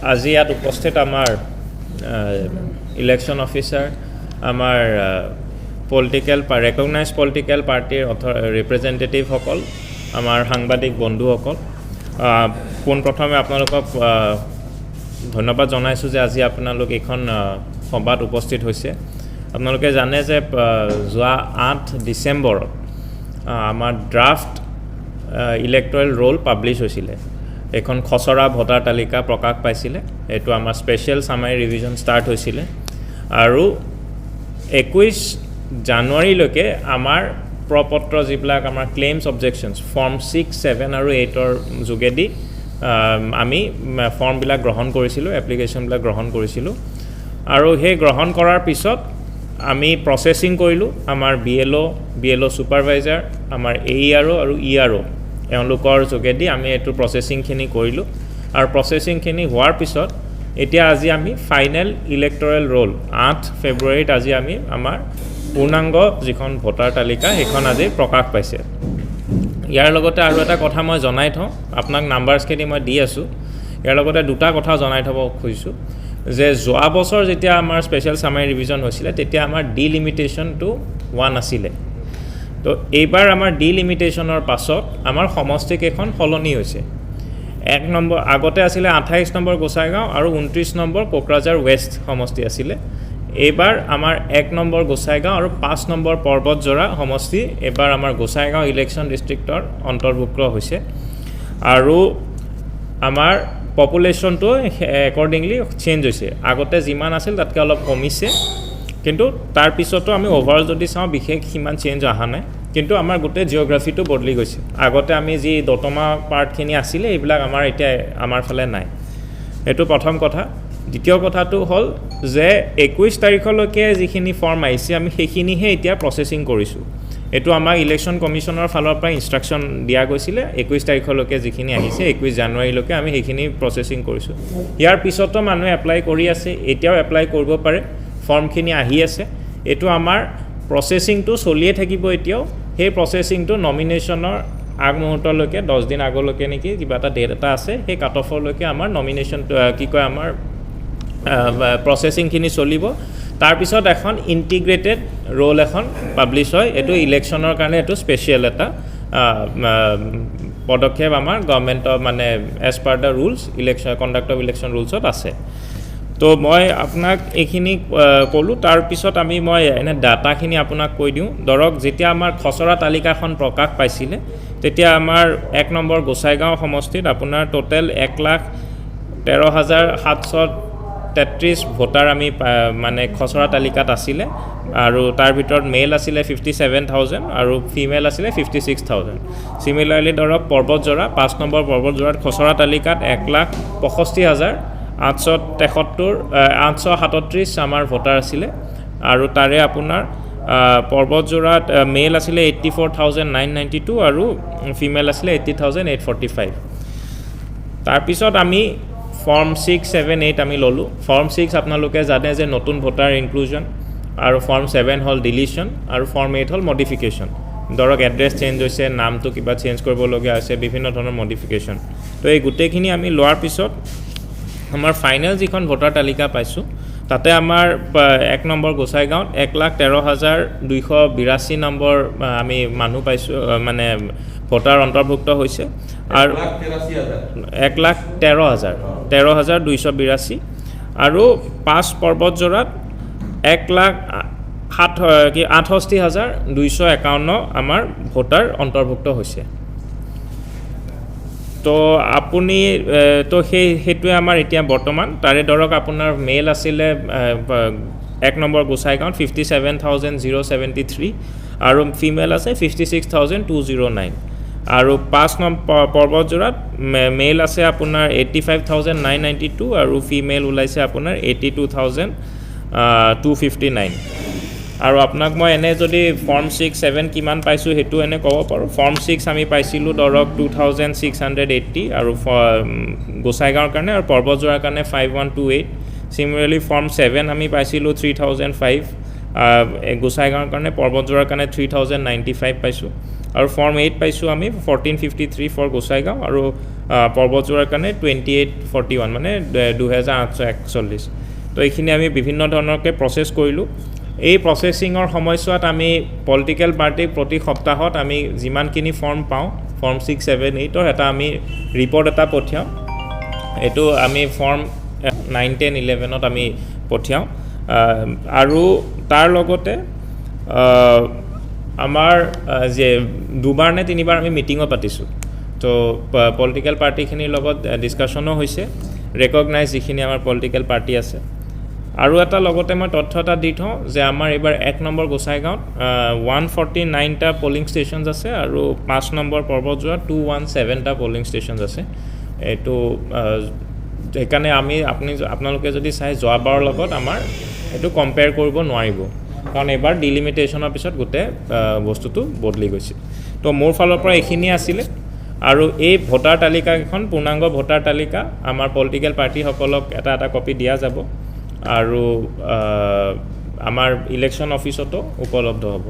আজি ইয়াত উপস্থিত আমাৰ ইলেকশ্যন অফিচাৰ আমাৰ পলিটিক্যাল ৰেকগনাইজ পলিটিক্যাল পাৰ্টিৰ ৰিপ্ৰেজেণ্টেটিভসকল আমাৰ সাংবাদিক বন্ধুসকল পোনপ্ৰথমে আপোনালোকক ধন্যবাদ জনাইছোঁ যে আজি আপোনালোক এইখন সভাত উপস্থিত হৈছে আপোনালোকে জানে যে যোৱা 8 ডিচেম্বৰত আমাৰ ড্ৰাফট ইলেক্ট্ৰল ৰোল পাব্লিছ হৈছিলে এখন খচৰা ভোটাৰ তালিকা প্ৰকাশ পাইছিলে এইটো আমাৰ স্পেচিয়েল সামাৰী ৰিভিজন ষ্টাৰ্ট হৈছিলে আৰু 21 জানুৱাৰীলৈকে আমাৰ প্ৰপত্ৰ যিবিলাক আমাৰ ক্লেইমছ অবজেকশ্যনছ ফৰ্ম 6, 7 আৰু 8ৰ যোগেদি আমি ফৰ্মবিলাক গ্ৰহণ কৰিছিলোঁ এপ্লিকেশ্যনবিলাক গ্ৰহণ কৰিছিলোঁ আৰু সেই গ্ৰহণ কৰাৰ পিছত আমি প্ৰচেছিং কৰিলোঁ আমাৰ BLO ছুপাৰভাইজাৰ আমাৰ AERO আৰু ERO এওঁলোকৰ যোগেদি আমি এইটো প্ৰচেছিংখিনি কৰিলোঁ আৰু প্ৰচেছিংখিনি হোৱাৰ পিছত এতিয়া আজি আমি ফাইনেল ইলেক্ট্ৰল ৰোল 8 ফেব্ৰুৱাৰীত আজি আমি আমাৰ পূৰ্ণাংগ যিখন ভোটাৰ তালিকা সেইখন আজি প্ৰকাশ পাইছে ইয়াৰ লগতে আৰু এটা কথা মই জনাই থওঁ আপোনাক নাম্বাৰছখিনি মই দি আছোঁ ইয়াৰ লগতে দুটা কথা জনাই থ'ব খুজিছোঁ যে যোৱা বছৰ যেতিয়া আমাৰ স্পেচিয়েল সামাৰী ৰিভিজন হৈছিলে তেতিয়া আমাৰ ডিলিমিটেশ্যনটো হোৱা নাছিলে তো এইবাৰ আমাৰ ডিলিমিটেশ্যনৰ পাছত আমাৰ সমষ্টিকেইখন সলনি হৈছে 1 নম্বৰ আগতে আছিলে 28 নম্বৰ গোসাইগাঁও আৰু 29 নম্বৰ কোকৰাঝাৰ ৱেষ্ট সমষ্টি আছিলে এইবাৰ আমাৰ 1 নম্বৰ গোসাইগাঁও আৰু 5 নম্বৰ পৰ্বতজোৰা সমষ্টি এইবাৰ আমাৰ গোসাইগাঁও ইলেকশ্যন ডিষ্ট্ৰিক্টৰ অন্তৰ্ভুক্ত হৈছে আৰু আমাৰ পপুলেশ্যনটো একৰ্ডিংলি চেঞ্জ হৈছে আগতে যিমান আছিল তাতকৈ অলপ কমিছে কিন্তু তাৰ পিছতো আমি ওভাৰঅল যদি চাওঁ বিশেষ সিমান চেঞ্জ অহা নাই কিন্তু আমাৰ গোটেই জিঅ'গ্ৰাফিটো বদলি গৈছে আগতে আমি যি দতমা পাৰ্টখিনি আছিলে এইবিলাক আমাৰ এতিয়া আমাৰ ফালে নাই এইটো প্ৰথম কথা দ্বিতীয় কথাটো হ'ল যে 21 তাৰিখলৈকে যিখিনি ফৰ্ম আহিছে আমি সেইখিনিহে এতিয়া প্ৰচেছিং কৰিছোঁ এইটো আমাৰ ইলেকশ্যন কমিশ্যনৰ ফালৰ পৰা ইনষ্ট্ৰাকশ্যন দিয়া গৈছিলে 21 তাৰিখলৈকে যিখিনি আহিছে 21 জানুৱাৰীলৈকে আমি সেইখিনি প্ৰচেছিং কৰিছোঁ ইয়াৰ পিছতো মানুহে এপ্লাই কৰি আছে এতিয়াও এপ্লাই কৰিব পাৰে ফৰ্মখিনি আহি আছে এইটো আমাৰ প্ৰচেছিংটো চলিয়ে থাকিব এতিয়াও সেই প্ৰচেছিংটো নমিনেশ্যনৰ আগমুহূৰ্তলৈকে 10 দিন আগলৈকে নেকি কিবা এটা ডেট এটা আছে সেই কাট অফলৈকে আমাৰ নমিনেশ্যনটো কি কয় আমাৰ প্ৰচেছিংখিনি চলিব তাৰপিছত এখন ইণ্টিগ্ৰেটেড ৰোল এখন পাব্লিছ হয় এইটো ইলেকশ্যনৰ কাৰণে এইটো স্পেচিয়েল এটা পদক্ষেপ আমাৰ গভৰ্ণমেণ্টৰ মানে as per the rules election conduct of election ৰুলছত আছে তো মই আপোনাক এইখিনি ক'লোঁ তাৰপিছত মই এনে ডাটাখিনি আপোনাক কৈ দিওঁ ধৰক যেতিয়া আমাৰ খচৰা তালিকাখন প্ৰকাশ পাইছিলে তেতিয়া আমাৰ 1 নম্বৰ গোসাইগাঁও সমষ্টিত আপোনাৰ টোটেল 1,13,733 ভোটাৰ আমি মানে খচৰা তালিকাত আছিলে আৰু তাৰ ভিতৰত মেল আছিলে 57,000 আৰু ফিমেল আছিলে 56,000 চিমিলাৰলি ধৰক পৰ্বতজোৰা 5 নম্বৰ পৰ্বতজোৰাত খচৰা তালিকাত 1,65,837 আমাৰ ভোটাৰ আছিলে আৰু তাৰে আপোনাৰ পৰ্বতজোৰাত মেল আছিলে 84,992 আৰু ফিমেল আছিলে 80,845 তাৰপিছত আমি ফৰ্ম 6, 7, 8 আমি ল'লোঁ ফৰ্ম 6 আপোনালোকে জানে যে নতুন ভোটাৰ ইনক্লুজন আৰু ফৰ্ম 7 হ'ল ডিলিশ্যন আৰু ফৰ্ম 8 হ'ল মডিফিকেশ্যন ধৰক এড্ৰেছ চেঞ্জ হৈছে নামটো কিবা চেঞ্জ কৰিবলগীয়া হৈছে বিভিন্ন ধৰণৰ মডিফিকেশ্যন তো এই গোটেইখিনি আমি লোৱাৰ পিছত আমাৰ ফাইনেল যিখন ভোটাৰ তালিকা পাইছোঁ তাতে আমাৰ 1 নম্বৰ গোসাইগাঁৱত 1,13,282 নম্বৰ আমি মানুহ পাইছোঁ মানে ভোটাৰ অন্তৰ্ভুক্ত হৈছে আৰু 1,13,282 আৰু 5 পৰ্বতজোৰাত 1,68,251 আমাৰ ভোটাৰ অন্তৰ্ভুক্ত হৈছে তো আপুনি তো সেইটোৱে আমাৰ এতিয়া বৰ্তমান তাৰে ধৰক আপোনাৰ মেল আছিলে 1 নম্বৰ গোসাইগাঁৱত 57,073 আৰু ফিমেল আছে 56,209 আৰু 5 নম্বৰ পৰ্বতজোৰাত মেল আছে আপোনাৰ 85,992 আৰু ফিমেল ওলাইছে আপোনাৰ 82,259 আৰু আপোনাক মই এনে যদি ফৰ্ম 6, 7 কিমান পাইছোঁ সেইটো এনে ক'ব পাৰোঁ ফৰ্ম 6 আমি পাইছিলোঁ ধৰক 2,680 আৰু গোসাইগাঁৱৰ কাৰণে আৰু পৰ্বতজোৰাৰ কাৰণে 5,128 চিমিলাৰলি ফৰ্ম 7 আমি পাইছিলোঁ 3,005 গোসাইগাঁৱৰ কাৰণে পৰ্বতজোৰাৰ কাৰণে 3,095 পাইছোঁ আৰু ফৰ্ম 8 পাইছোঁ আমি 1453 ফৰ গোসাইগাঁও আৰু পৰ্বতজোৰাৰ কাৰণে 2841 মানে 2841। তো এইখিনি আমি বিভিন্ন ধৰণৰকৈ প্ৰচেছ কৰিলোঁ। এই প্ৰচেছিঙৰ সময়ছোৱাত আমি পলিটিকেল পাৰ্টিক প্ৰতি সপ্তাহত আমি যিমানখিনি ফৰ্ম পাওঁ, ফৰ্ম 6, 7, 8ৰ এটা আমি ৰিপৰ্ট এটা পঠিয়াওঁ। এইটো আমি ফৰ্ম 9, 10, 11ত আমি পঠিয়াওঁ। আৰু তাৰ লগতে আমাৰ যে 2বাৰ নে 3বাৰ আমি মিটিঙো পাতিছোঁ। তো পলিটিকেল পাৰ্টিখিনিৰ লগত ডিছকাশ্যনো হৈছে, ৰেকগনাইজ যিখিনি আমাৰ পলিটিকেল পাৰ্টি আছে। আৰু এটা লগতে মই তথ্য এটা দি থওঁ যে আমাৰ এইবাৰ 1 নম্বৰ গোসাইগাঁৱত 149টা পলিং ষ্টেচনছ আছে আৰু 5 নম্বৰ পৰ্বতজোৰাত 217টা পলিং ষ্টেচনছ আছে। এইটো সেইকাৰণে আপোনালোকে যদি চাই যোৱাবাৰৰ লগত আমাৰ এইটো কম্পেয়াৰ কৰিব নোৱাৰিব, কাৰণ এইবাৰ ডিলিমিটেশ্যনৰ পিছত গোটেই বস্তুটো বদলি গৈছে। তো মোৰ ফালৰ পৰা এইখিনি আছিলে। আৰু এই ভোটাৰ তালিকাখন পূৰ্ণাংগ ভোটাৰ তালিকা আমাৰ পলিটিকেল পাৰ্টিসকলক এটা কপি দিয়া যাব আৰু আমাৰ ইলেকশ্যন অফিচতো উপলব্ধ হ'ব।